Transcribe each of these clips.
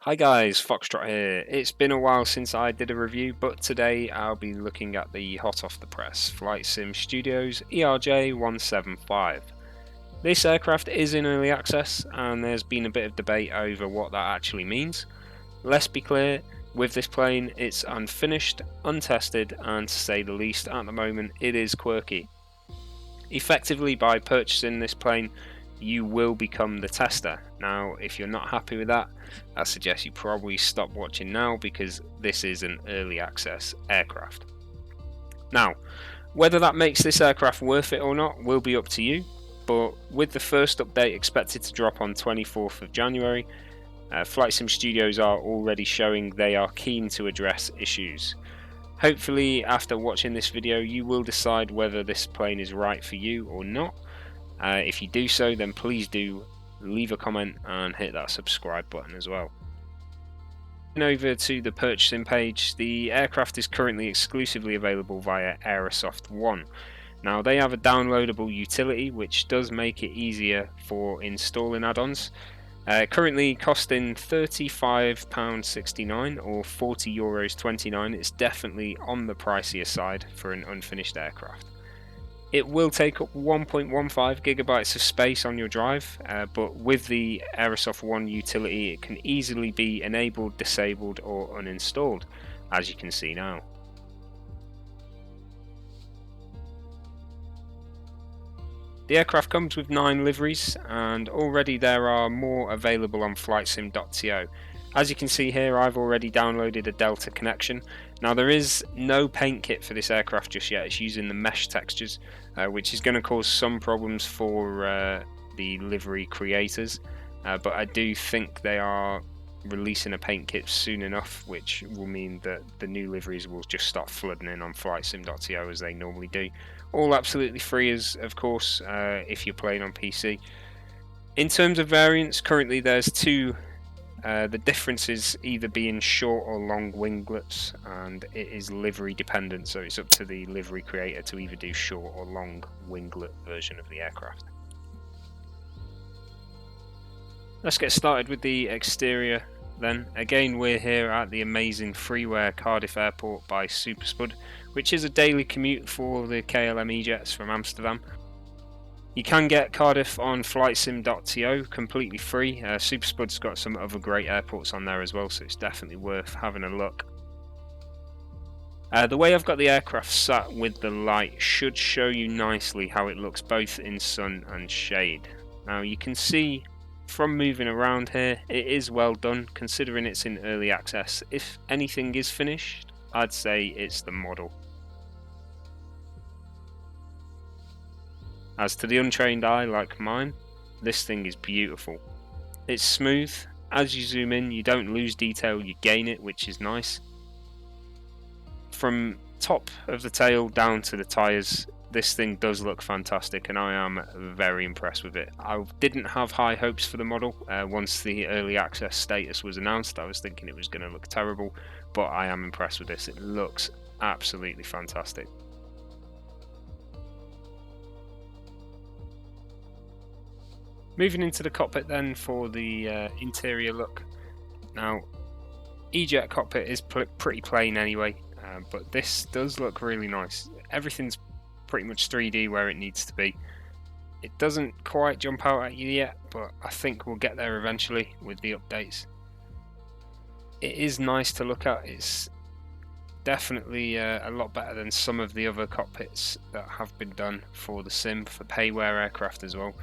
Hi guys, Foxtrot here. It's been a while since I did a review, but today I'll be looking at the hot off the press Flightsim Studio E-175. This aircraft is in early access and there's been a bit of debate over what that actually means. Let's be clear, with this plane it's unfinished, untested, and to say the least at the moment it is quirky. Effectively, by purchasing this plane you will become the tester. Now if you're not happy with that, I suggest you probably stop watching now because this is an early access aircraft. Now whether that makes this aircraft worth it or not will be up to you, but with the first update expected to drop on 24th of January, Flightsim Studios are already showing they are keen to address issues. Hopefully after watching this video you will decide whether this plane is right for you or not. If you do so, then please do leave a comment and hit that subscribe button as well. Over to the purchasing page, the aircraft is currently exclusively available via Aerosoft One. Now they have a downloadable utility which does make it easier for installing add-ons. Currently costing £35.69 or €40.29. It's definitely on the pricier side for an unfinished aircraft. It will take up 1.15 gigabytes of space on your drive, but with the Aerosoft One utility it can easily be enabled, disabled or uninstalled, as you can see now. The aircraft comes with 9 liveries and already there are more available on flightsim.to. As you can see here, I've already downloaded a Delta connection. Now there is no paint kit for this aircraft just yet, it's using the mesh textures, which is going to cause some problems for the livery creators, but I do think they are releasing a paint kit soon enough, which will mean that the new liveries will just start flooding in on flightsim.to as they normally do. All absolutely free, as of course, if you're playing on PC. In terms of variants, currently there's two. The difference is either being short or long winglets, and it is livery dependent, so it's up to the livery creator to either do short or long winglet version of the aircraft. Let's get started with the exterior then. Again, we're here at the amazing freeware Cardiff Airport by Superspud, which is a daily commute for the KLM E-Jets from Amsterdam. You can get Cardiff on flightsim.to completely free. Superspud's got some other great airports on there as well, so it's definitely worth having a look. The way I've got the aircraft sat with the light should show you nicely how it looks both in sun and shade. Now you can see from moving around here it is well done considering it's in early access. If anything is finished, I'd say it's the model. As to the untrained eye like mine, this thing is beautiful. It's smooth. As you zoom in you don't lose detail, you gain it, which is nice. From top of the tail down to the tyres, this thing does look fantastic and I am very impressed with it. I didn't have high hopes for the model. Once the early access status was announced I was thinking it was going to look terrible, but I am impressed with this. It looks absolutely fantastic. Moving into the cockpit then for the interior look. Now E-Jet cockpit is pretty plain anyway, but this does look really nice. Everything's pretty much 3D where it needs to be. It doesn't quite jump out at you yet, but I think we'll get there eventually with the updates. It is nice to look at. It's definitely a lot better than some of the other cockpits that have been done for the sim, for payware aircraft as well.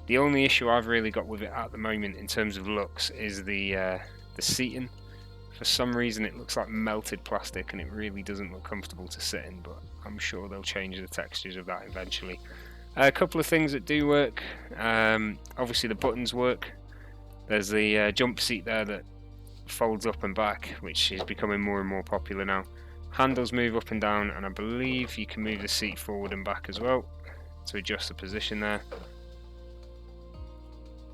The only issue I've really got with it at the moment in terms of looks is the seating. For some reason it looks like melted plastic and it really doesn't look comfortable to sit in, but I'm sure they'll change the textures of that eventually. A couple of things that do work, obviously the buttons work. There's the jump seat there that folds up and back, which is becoming more and more popular now. Handles move up and down, and I believe you can move the seat forward and back as well to adjust the position there.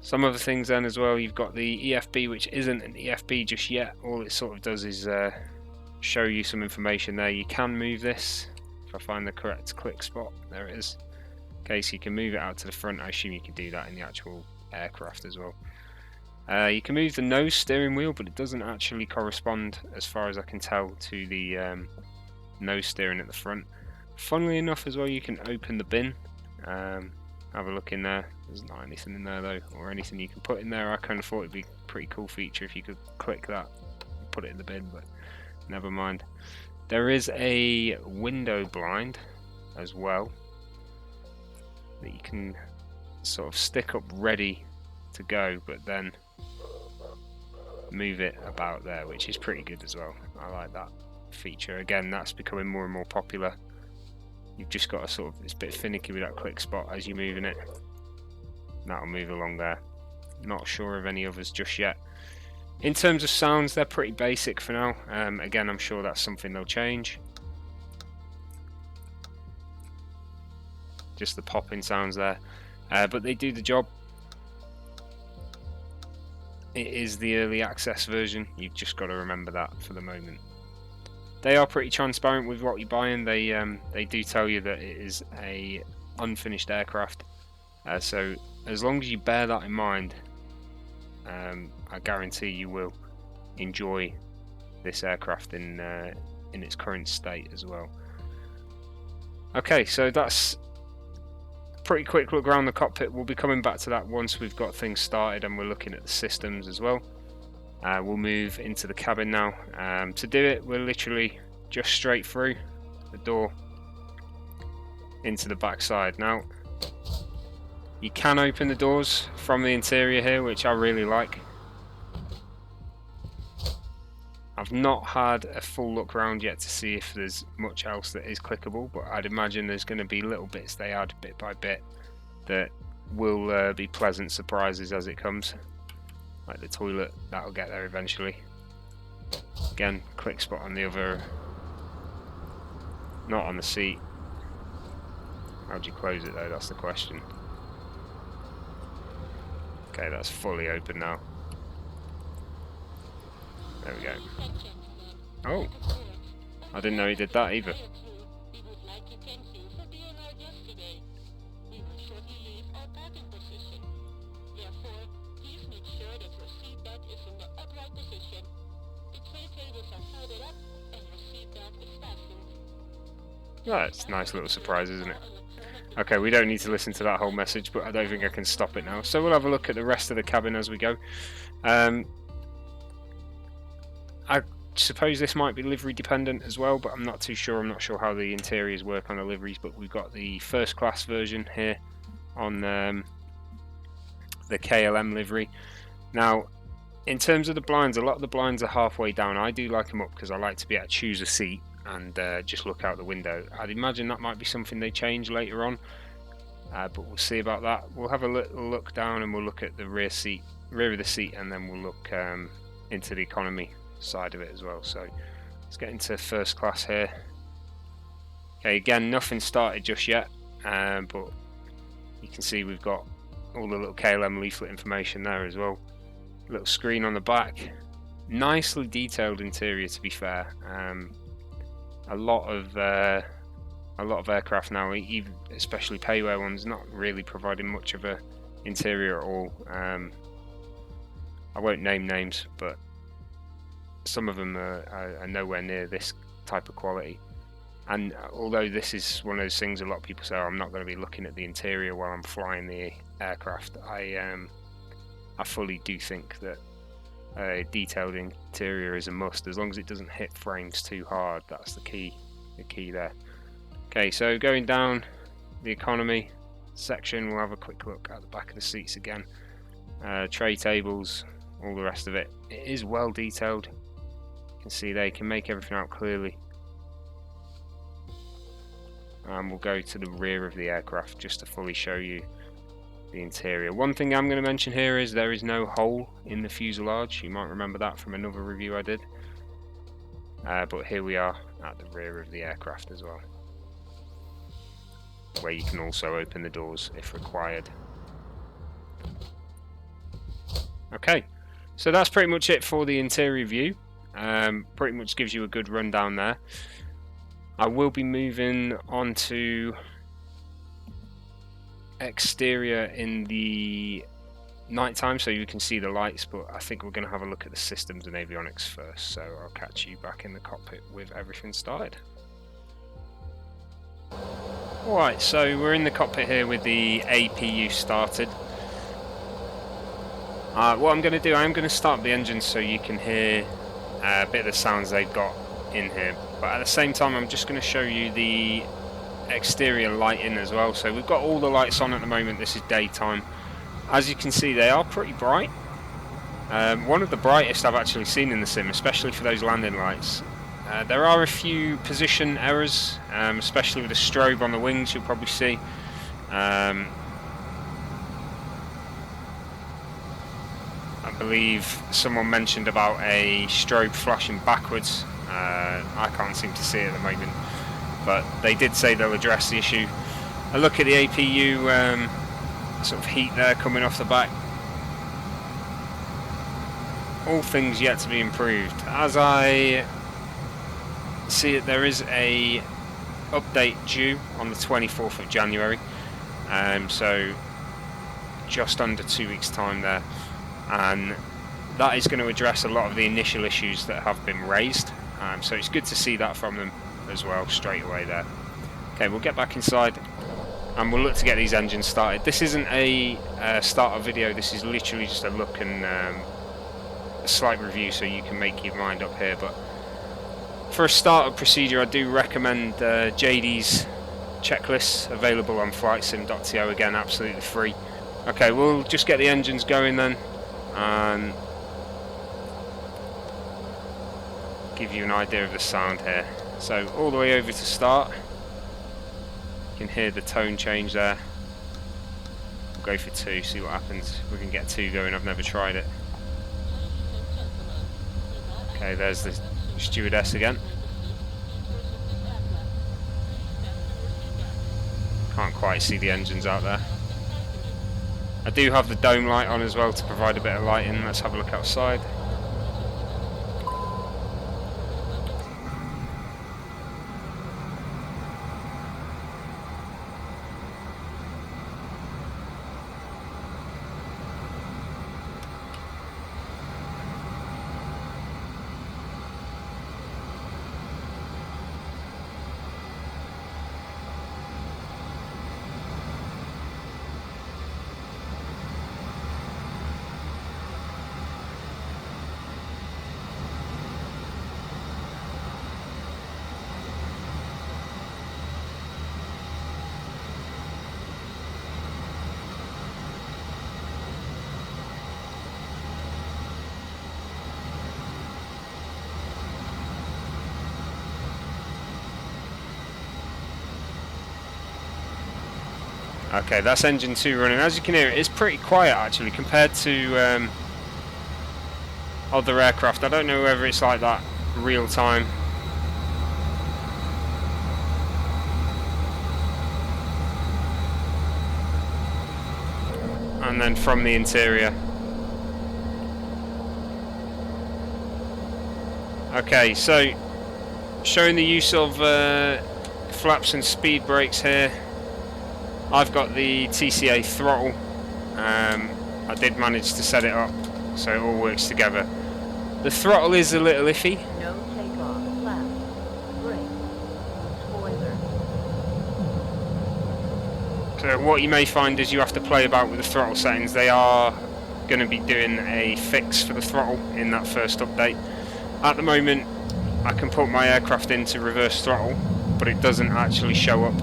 Some other things then as well, you've got the EFB, which isn't an EFB just yet. All it sort of does is show you some information there. You can move this, if I find the correct click spot, there it is. Okay, so you can move it out to the front. I assume you can do that in the actual aircraft as well. You can move the nose steering wheel, but it doesn't actually correspond, as far as I can tell, to the nose steering at the front. Funnily enough as well, you can open the bin. Have a look in there. There's not anything in there though, or anything you can put in there. I kind of thought it'd be a pretty cool feature if you could click that and put it in the bin, but never mind. There is a window blind as well that you can sort of stick up ready to go, but then move it about there, which is pretty good as well. I like that feature. Again, that's becoming more and more popular. You've just got to sort of, it's a bit finicky with that click spot as you're moving it. That'll move along there. Not sure of any others just yet. In terms of sounds, they're pretty basic for now. Again, I'm sure that's something they'll change. Just the popping sounds there, but they do the job. It is the early access version. You've just got to remember that for the moment. They are pretty transparent with what you're buying. They do tell you that it is a unfinished aircraft. So as long as you bear that in mind, I guarantee you will enjoy this aircraft in its current state as well. Okay, so that's a pretty quick look around the cockpit. We'll be coming back to that once we've got things started and we're looking at the systems as well. We'll move into the cabin now. To do it, we're literally just straight through the door into the back side. Now, you can open the doors from the interior here, which I really like. I've not had a full look around yet to see if there's much else that is clickable, but I'd imagine there's going to be little bits they add bit by bit that will be pleasant surprises as it comes. Like the toilet, that'll get there eventually. Again, click spot on the other, not on the seat. How do you close it though? That's the question. Okay, that's fully open now. There we go. Oh, I didn't know he did that either. That's a nice little surprise, isn't it? Okay, we don't need to listen to that whole message, but I don't think I can stop it now. So we'll have a look at the rest of the cabin as we go. I suppose this might be livery dependent as well, but I'm not too sure. I'm not sure how the interiors work on the liveries, but we've got the first class version here on the KLM livery. Now, in terms of the blinds, a lot of the blinds are halfway down. I do like them up because I like to be able to choose a seat and just look out the window. I'd imagine that might be something they change later on, but we'll see about that. We'll have a little look down and we'll look at the rear of the seat, and then we'll look into the economy side of it as well. So let's get into first class here. Okay, again, nothing started just yet, but you can see we've got all the little KLM leaflet information there as well. Little screen on the back, nicely detailed interior, to be fair. A lot of aircraft now, even especially payware ones, not really providing much of a interior at all. I won't name names, but some of them are nowhere near this type of quality. And although this is one of those things a lot of people say, oh, I'm not going to be looking at the interior while I'm flying the aircraft, I fully do think that a detailed interior is a must, as long as it doesn't hit frames too hard. That's the key there. Okay, so going down the economy section, we'll have a quick look at the back of the seats again. Tray tables, all the rest of it. It is well detailed. You can see they can make everything out clearly. And we'll go to the rear of the aircraft just to fully show you the interior. One thing I'm going to mention here is there is no hole in the fuselage. You might remember that from another review I did. But here we are at the rear of the aircraft as well, where you can also open the doors if required. Okay, so that's pretty much it for the interior view. Pretty much gives you a good rundown there. I will be moving on to exterior in the nighttime so you can see the lights, but I think we're going to have a look at the systems and avionics first, so I'll catch you back in the cockpit with everything started. Alright, so we're in the cockpit here with the APU started. What I'm going to do, I'm going to start the engines so you can hear a bit of the sounds they've got in here, but at the same time I'm just going to show you the exterior lighting as well. So we've got all the lights on at the moment. This is daytime. As you can see, they are pretty bright. One of the brightest I've actually seen in the sim, especially for those landing lights. There are a few position errors, especially with the strobe on the wings, you'll probably see. I believe someone mentioned about a strobe flashing backwards. I can't seem to see it at the moment, but they did say they'll address the issue. A look at the APU sort of heat there coming off the back. All things yet to be improved. As I see it, there is a update due on the 24th of January, so just under 2 weeks time there, and that is going to address a lot of the initial issues that have been raised, so it's good to see that from them as well straight away there. Okay, we'll get back inside and we'll look to get these engines started. This isn't a starter video, this is literally just a look and a slight review so you can make your mind up here. But for a startup procedure, I do recommend JD's checklists, available on flightsim.to, again absolutely free. Okay, we'll just get the engines going then and give you an idea of the sound here. So all the way over to start, you can hear the tone change there. We'll go for 2, see what happens. We can get 2 going, I've never tried it. Okay, there's the stewardess again. Can't quite see the engines out there. I do have the dome light on as well to provide a bit of lighting. Let's have a look outside. Okay, that's engine 2 running. As you can hear, it's pretty quiet actually compared to other aircraft. I don't know whether it's like that real time. And then from the interior. Okay, so showing the use of flaps and speed brakes here. I've got the TCA throttle. I did manage to set it up so it all works together. The throttle is a little iffy. No takeoff, flaps, brake, spoiler. So what you may find is you have to play about with the throttle settings. They are going to be doing a fix for the throttle in that first update. At the moment I can put my aircraft into reverse throttle, but it doesn't actually show up.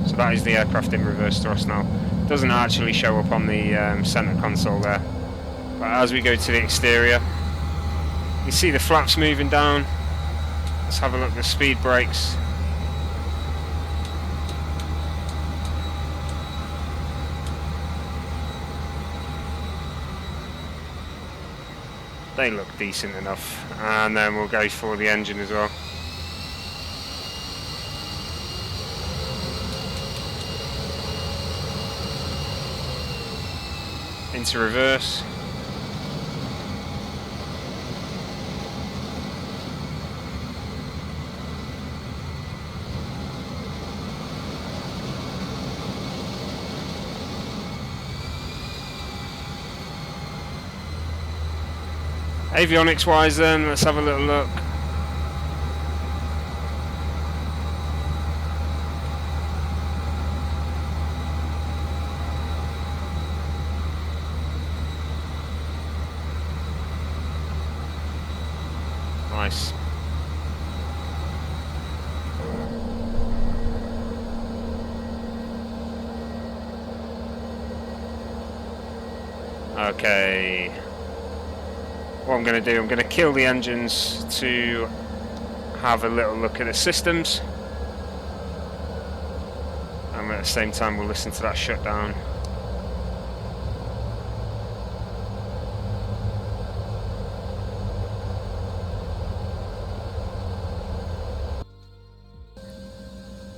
So that is the aircraft in reverse thrust now. It doesn't actually show up on the center console there. But as we go to the exterior, you see the flaps moving down. Let's have a look at the speed brakes. They look decent enough. And then we'll go for the engine as well. Into reverse. Avionics wise then, let's have a little look. Nice. Okay. What I'm going to do, I'm going to kill the engines to have a little look at the systems. And at the same time we'll listen to that shutdown.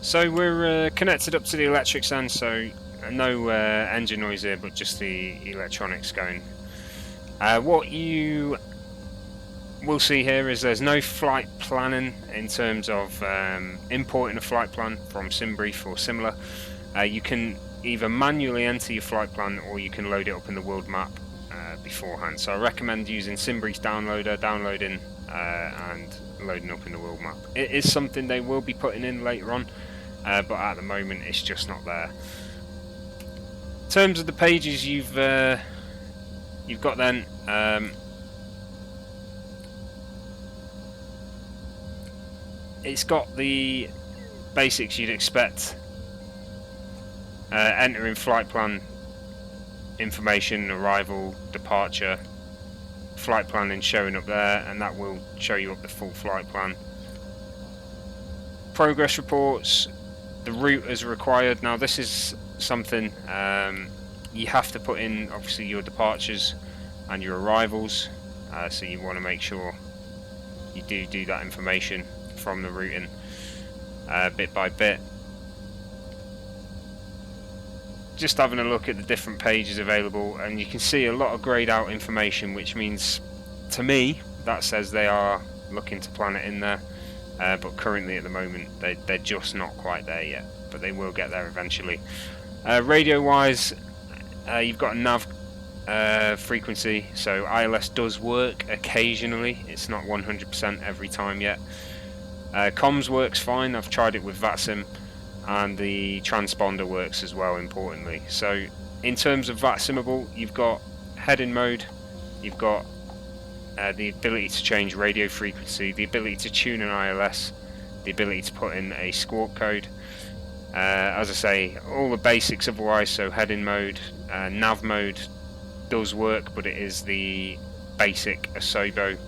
So we're connected up to the electrics then, so no engine noise here, but just the electronics going. What you will see here is there's no flight planning in terms of importing a flight plan from SimBrief or similar. You can either manually enter your flight plan or you can load it up in the world map beforehand. So I recommend using SimBrief's downloader, downloading and loading up in the world map. It is something they will be putting in later on, but at the moment it's just not there. In terms of the pages you've got then, it's got the basics you'd expect. Entering flight plan information, arrival, departure, flight planning showing up there, and that will show you up the full flight plan. Progress reports, the route as required. Now this is something you have to put in, obviously, your departures and your arrivals, so you want to make sure you do that information from the routing bit by bit. Just having a look at the different pages available, and you can see a lot of greyed out information, which means to me that says they are looking to plan it in there, but currently at the moment they're just not quite there yet, but they will get there eventually. Radio wise, you've got a nav frequency, so ILS does work occasionally, it's not 100% every time yet. Comms works fine, I've tried it with VATSIM, and the transponder works as well, importantly. So in terms of VATSIMable, you've got heading mode, you've got the ability to change radio frequency, the ability to tune an ILS, the ability to put in a squawk code. As I say, all the basics otherwise, so heading mode, nav mode does work, but it is the basic Asobo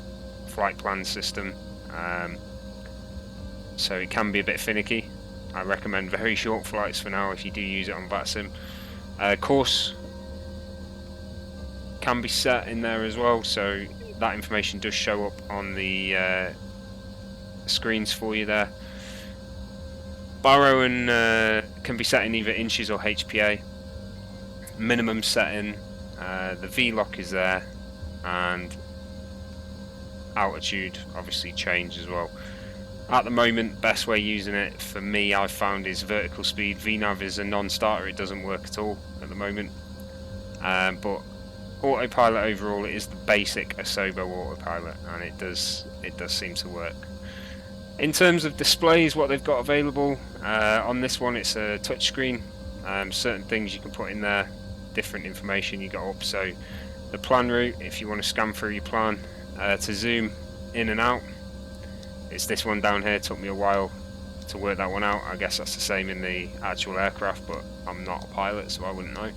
flight plan system, so it can be a bit finicky. I recommend very short flights for now if you do use it on VATSIM. Course can be set in there as well, so that information does show up on the screens for you there. Barrow and can be set in either inches or HPA. Minimum setting, the V-lock is there, and altitude obviously change as well. At the moment, best way using it for me I've found is vertical speed. VNav is a non-starter, it doesn't work at all at the moment, but autopilot overall, it is the basic Asobo autopilot, and it does seem to work. In terms of displays, what they've got available on this one, it's a touchscreen. Certain things you can put in there, different information you got up, so the plan route, if you want to scan through your plan, to zoom in and out, it's this one down here. Took me a while to work that one out. I guess that's the same in the actual aircraft, but I'm not a pilot, so I wouldn't know.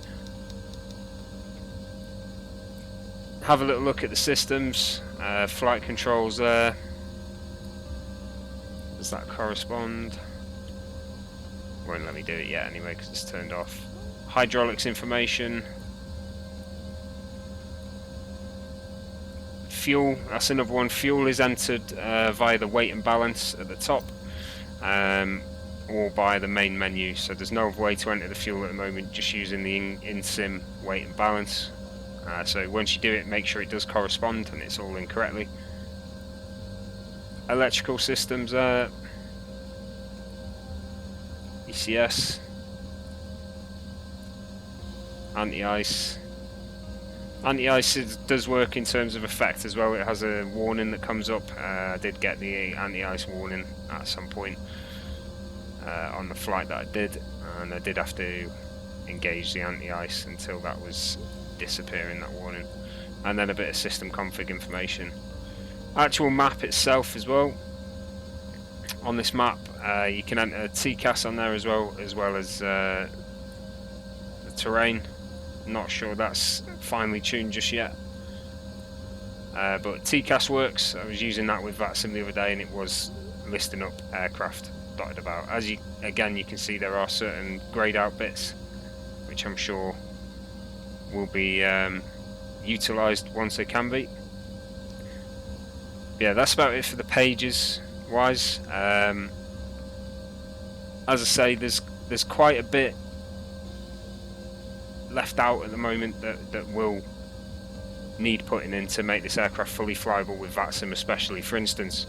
Have a little look at the systems, flight controls there. Does that correspond? Won't let me do it yet anyway because it's turned off. Hydraulics information. Fuel, that's another one. Fuel is entered via the weight and balance at the top, or by the main menu, so there's no other way to enter the fuel at the moment, just using the in-sim weight and balance. So once you do it, make sure it does correspond and it's all in correctly. Electrical systems, ECS, anti-ice, Anti-ice does work in terms of effect as well. It has a warning that comes up. I did get the anti-ice warning at some point on the flight that I did, and I did have to engage the anti-ice until that was disappearing, that warning. And then a bit of system config information. Actual map itself as well. On this map, you can enter TCAS on there as well as the terrain. Not sure that's finely tuned just yet, but TCAS works. I was using that with Flightsim the other day, and it was listing up aircraft dotted about. As you can see, there are certain greyed out bits, which I'm sure will be utilised once they can be. Yeah, that's about it for the pages wise. As I say, there's quite a bit left out at the moment that will need putting in to make this aircraft fully flyable with Flightsim, especially. For instance,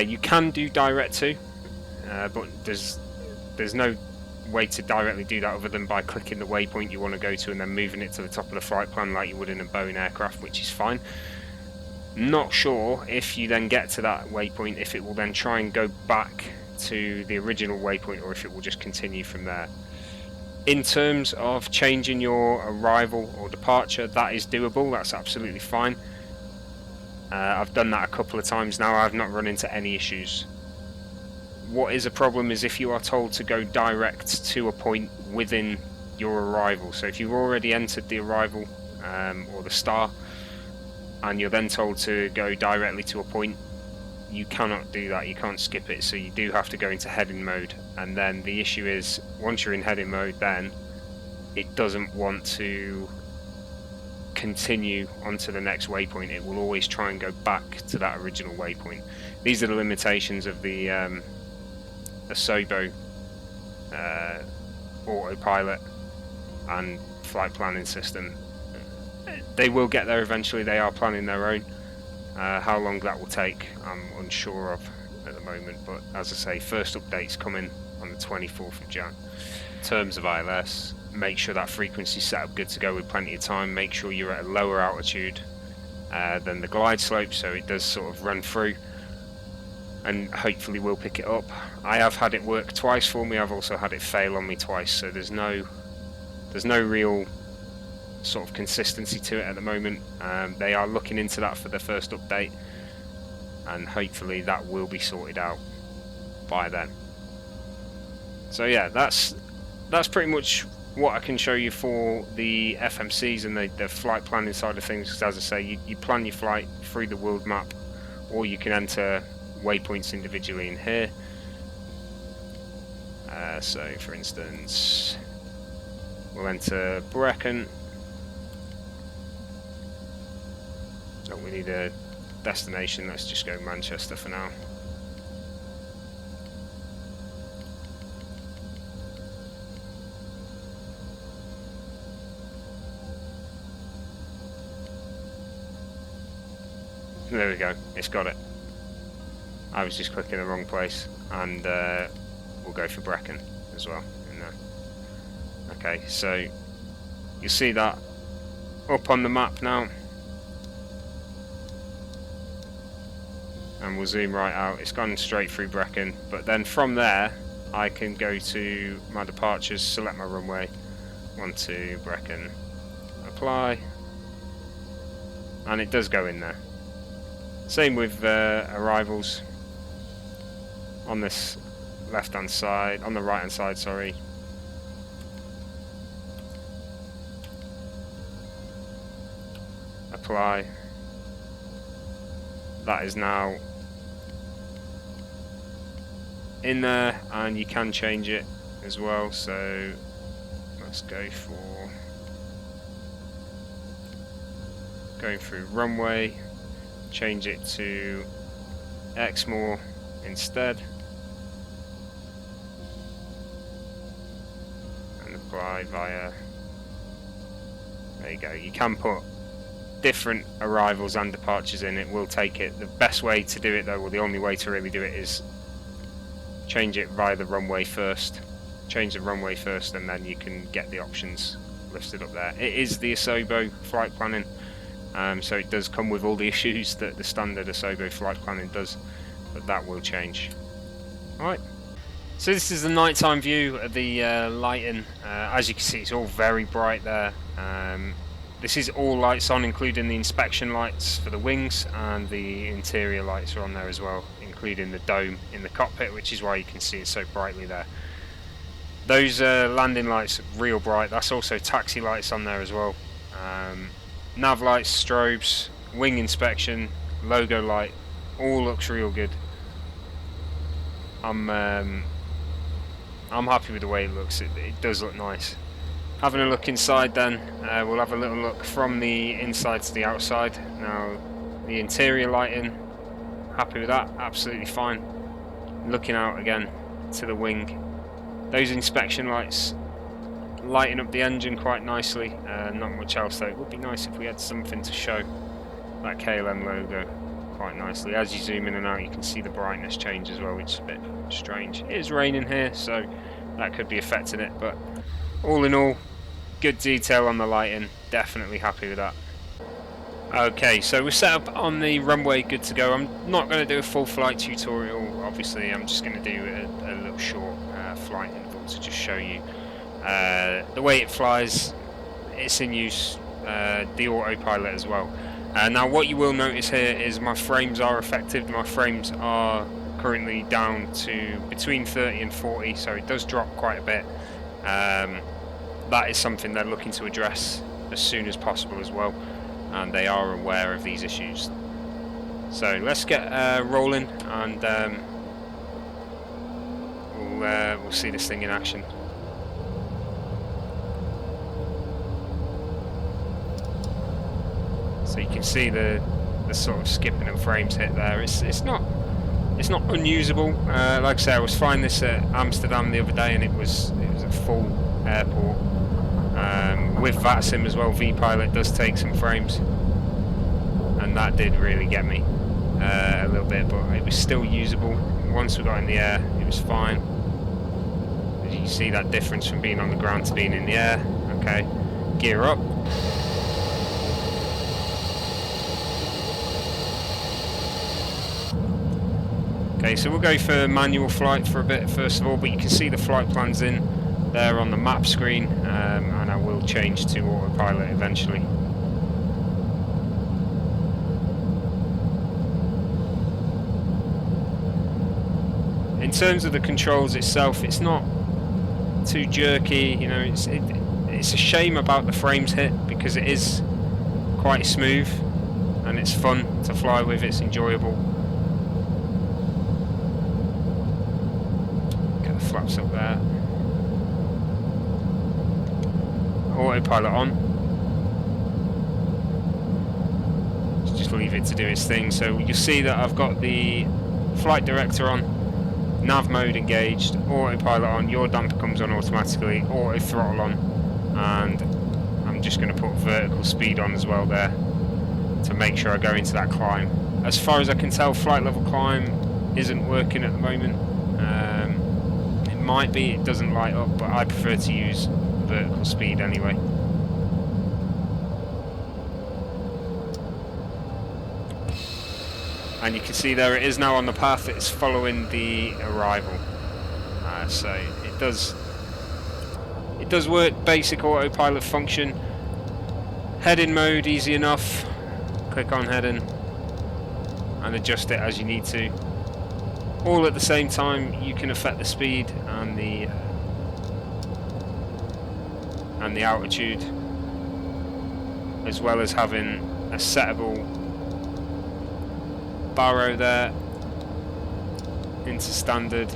you can do direct to, but there's no way to directly do that other than by clicking the waypoint you want to go to and then moving it to the top of the flight plan like you would in a Boeing aircraft, which is fine. Not sure if you then get to that waypoint if it will then try and go back to the original waypoint or if it will just continue from there. In terms of changing your arrival or departure, that is doable. That's absolutely fine. I've done that a couple of times now. I've not run into any issues. What is a problem is if you are told to go direct to a point within your arrival. So if you've already entered the arrival or the star, and you're then told to go directly to a point, you cannot do that. You can't skip it, so you do have to go into heading mode. And then the issue is, once you're in heading mode, then it doesn't want to continue onto the next waypoint. It will always try and go back to that original waypoint. These are the limitations of the Asobo autopilot and flight planning system. They will get there eventually. They are planning their own. How long that will take, I'm unsure of at the moment, but as I say, first update's coming on the 24th of Jan. In terms of ILS, make sure that frequency's set up good to go with plenty of time. Make sure you're at a lower altitude than the glide slope, so it does sort of run through, and hopefully we'll pick it up. I have had it work twice for me. I've also had it fail on me twice, so there's no real sort of consistency to it at the moment. They are looking into that for the first update, and hopefully that will be sorted out by then. So yeah, that's pretty much what I can show you for the FMCs and the flight planning side of things. Because as I say, you plan your flight through the world map, or you can enter waypoints individually in here. So for instance, we'll enter Brecon. Oh, we need a destination. Let's just go Manchester for now. There we go, it's got it. I was just clicking the wrong place, and we'll go for Brecon as well in there. Okay, so you see that up on the map now, and we'll zoom right out. It's gone straight through Brecon, but then from there I can go to my departures, select my runway, 12 Brecon, apply, and it does go in there. Same with arrivals on this left hand side, on the right hand side, sorry. Apply. That is now in there, and you can change it as well. So let's go for going through runway, change it to Exmoor instead, and apply via, there you go. You can put different arrivals and departures in. It will take it. The best way to do it though, or the only way to really do it, is change it via the runway first. Change the runway first, and then you can get the options lifts it up there. It is the Asobo flight planning, so it does come with all the issues that the standard Asobo flight planning does, but that will change. Alright, so this is the nighttime view of the lighting. As you can see, it's all very bright there. This is all lights on, including the inspection lights for the wings, and the interior lights are on there as well, including the dome in the cockpit, which is why you can see it so brightly there. Those landing lights are real bright. That's also taxi lights on there as well. Nav lights, strobes, wing inspection, logo light, all looks real good. I'm happy with the way it looks. It does look nice. Having a look inside then, we'll have a little look from the inside to the outside. Now, the interior lighting, happy with that, absolutely fine. Looking out again to the wing, those inspection lights lighting up the engine quite nicely. Not much else though. It would be nice if we had something to show that KLM logo quite nicely. As you zoom in and out, you can see the brightness change as well, which is a bit strange. It is raining here, so that could be affecting it, but all in all, good detail on the lighting, definitely happy with that. Okay, so we're set up on the runway, good to go. I'm not going to do a full flight tutorial, obviously. I'm just going to do a little short flight interval to just show you the way it flies. It's in use, the autopilot as well. Now what you will notice here is my frames are affected. My frames are currently down to between 30 and 40, so it does drop quite a bit. That is something they're looking to address as soon as possible as well, and they are aware of these issues. So let's get rolling, and we'll see this thing in action. So you can see the sort of skipping and frames hit there. It's not unusable. Like I say, I was flying this at Amsterdam the other day, and it was a full airport. With VATSIM as well, V-Pilot does take some frames, and that did really get me a little bit, but it was still usable. Once we got in the air, it was fine. As you can see that difference from being on the ground to being in the air. Okay, gear up. Okay, so we'll go for manual flight for a bit first of all, but you can see the flight plans in there on the map screen, and I will change to autopilot eventually. In terms of the controls itself, it's not too jerky, you know. It's a shame about the frames hit, because it is quite smooth and it's fun to fly with, it's enjoyable. Get the flaps up there. Autopilot on. Just leave it to do its thing. So you'll see that I've got the flight director on, nav mode engaged, autopilot on, your damper comes on automatically, auto throttle on, and I'm just going to put vertical speed on as well there to make sure I go into that climb. As far as I can tell, flight level climb isn't working at the moment. It might be, it doesn't light up, but I prefer to use vertical speed anyway. And you can see there it is now on the path. It's following the arrival, so it does work. Basic autopilot function. Heading mode, easy enough. Click on heading and adjust it as you need to. All at the same time, you can affect the speed and the altitude, as well as having a settable barrow there into standard,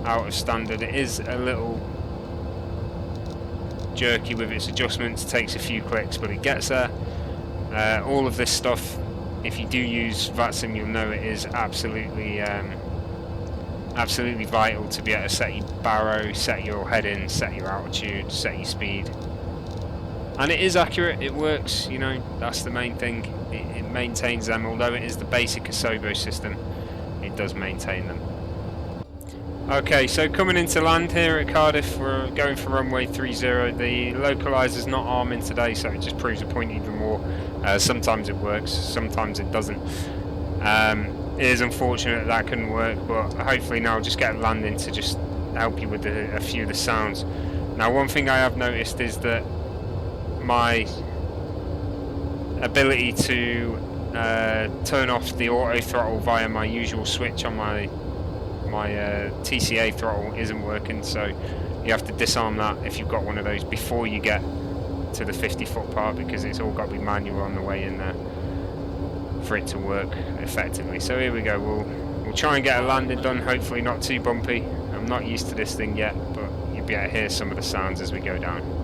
out of standard. It is a little jerky with its adjustments, takes a few clicks, but it gets there. All of this stuff, if you do use VATSIM, you'll know it is absolutely vital to be able to set your barrow, set your heading, set your altitude, set your speed. And it is accurate, it works, you know, that's the main thing. It maintains them, although it is the basic Asobo system, it does maintain them. Okay, so coming into land here at Cardiff, we're going for runway 30. The localizer's not arming today, so it just proves a point even more. Sometimes it works, sometimes it doesn't. It is unfortunate that couldn't work, but hopefully now I'll just get a landing to just help you with a few of the sounds. Now, one thing I have noticed is that my ability to turn off the auto throttle via my usual switch on my TCA throttle isn't working, so you have to disarm that if you've got one of those before you get to the 50-foot part, because it's all got to be manual on the way in there for it to work effectively. So here we go, we'll try and get a landing done, hopefully not too bumpy. I'm not used to this thing yet, but you'll be able to hear some of the sounds as we go down.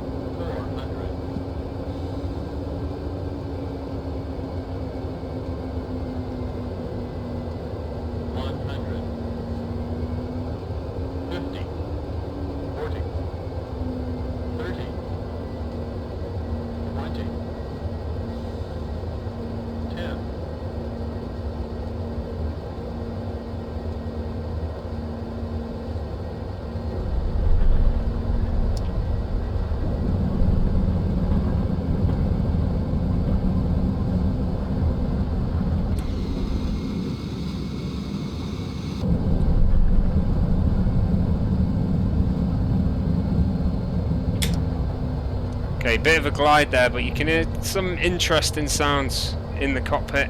'Kay, bit of a glide there, but you can hear some interesting sounds in the cockpit.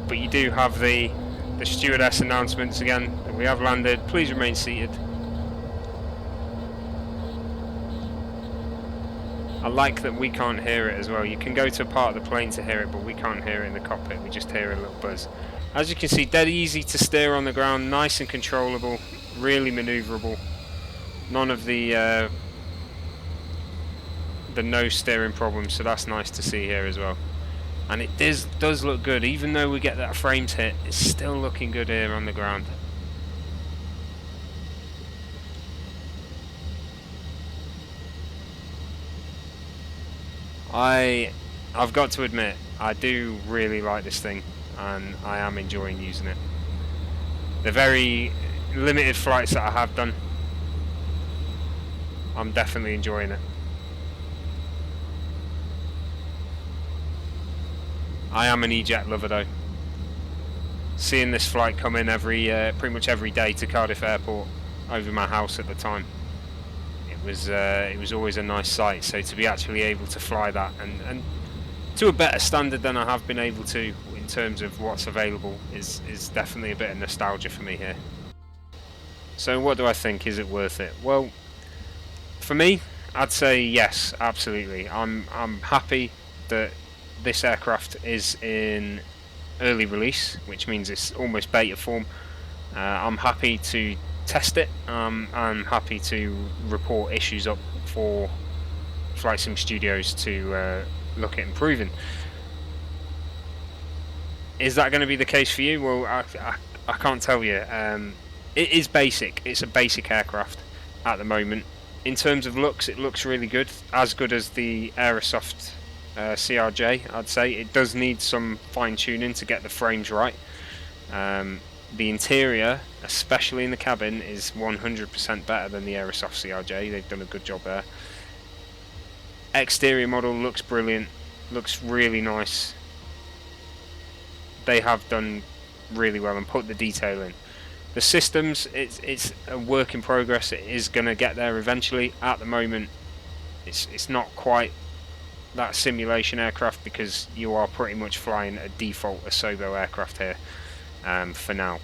But you do have the stewardess announcements again that we have landed. Please remain seated. I like that we can't hear it as well. You can go to a part of the plane to hear it, but we can't hear it in the cockpit. We just hear a little buzz. As you can see, dead easy to steer on the ground, nice and controllable, really manoeuvrable. None of the nose steering problems, so that's nice to see here as well. And it does look good, even though we get that frames hit, it's still looking good here on the ground. I've got to admit, I do really like this thing, and I am enjoying using it. The very limited flights that I have done, I'm definitely enjoying it. I am an E-Jet lover though. Seeing this flight come in pretty much every day to Cardiff Airport over my house at the time, it was always a nice sight. So to be actually able to fly that and to a better standard than I have been able to in terms of what's available is definitely a bit of nostalgia for me here. So what do I think? Is it worth it? Well, for me, I'd say yes, absolutely. I'm happy that this aircraft is in early release, which means it's almost beta form. I'm happy to test it. I'm happy to report issues up for Flightsim Studios to look at improving. Is that going to be the case for you? Well, I can't tell you. It is basic. It's a basic aircraft at the moment. In terms of looks, it looks really good. As good as the Aerosoft CRJ, I'd say. It does need some fine tuning to get the frames right. The interior, especially in the cabin, is 100% better than the Aerosoft CRJ. They've done a good job there. Exterior model looks brilliant, looks really nice. They have done really well and put the detail in. The systems, it's a work in progress. It is going to get there eventually. At the moment, it's not quite that simulation aircraft, because you are pretty much flying a default Asobo aircraft here for now.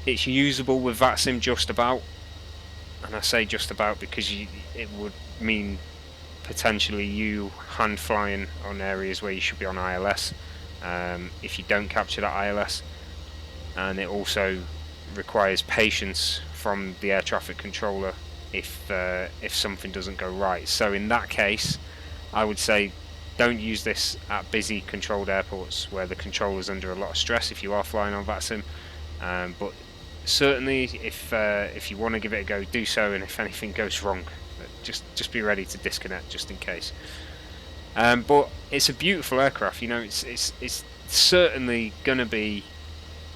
It's usable with VATSIM just about, and I say just about because it would mean potentially you hand flying on areas where you should be on ILS if you don't capture that ILS, and it also requires patience from the air traffic controller if something doesn't go right. So in that case, I would say don't use this at busy controlled airports where the controller's under a lot of stress if you are flying on VATSIM. But certainly if you want to give it a go, do so, and if anything goes wrong, just be ready to disconnect just in case. But it's a beautiful aircraft, you know. It's certainly going to be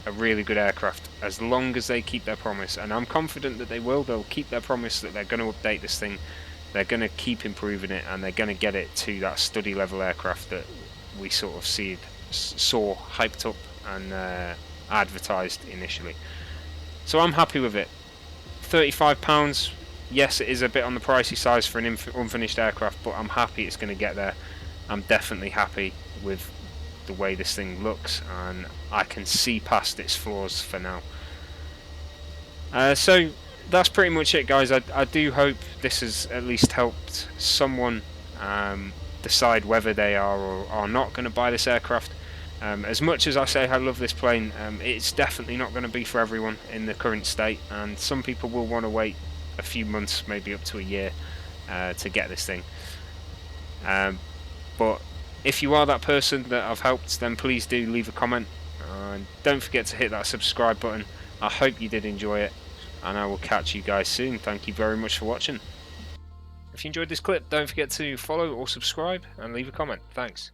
a really good aircraft as long as they keep their promise, and I'm confident that they will. They'll keep their promise that they're going to update this thing, they're going to keep improving it, and they're going to get it to that study level aircraft that we sort of saw hyped up and advertised initially. So I'm happy with it. £35, yes, it is a bit on the pricey size for an unfinished aircraft, but I'm happy it's going to get there. I'm definitely happy with the way this thing looks, and I can see past its flaws for now. So that's pretty much it, guys. I do hope this has at least helped someone decide whether they are or are not going to buy this aircraft. As much as I say I love this plane, it's definitely not going to be for everyone in the current state, and some people will want to wait a few months, maybe up to a year, to get this thing. But if you are that person that I've helped, then please do leave a comment, and don't forget to hit that subscribe button. I hope you did enjoy it, and I will catch you guys soon. Thank you very much for watching. If you enjoyed this clip, don't forget to follow or subscribe and leave a comment. Thanks.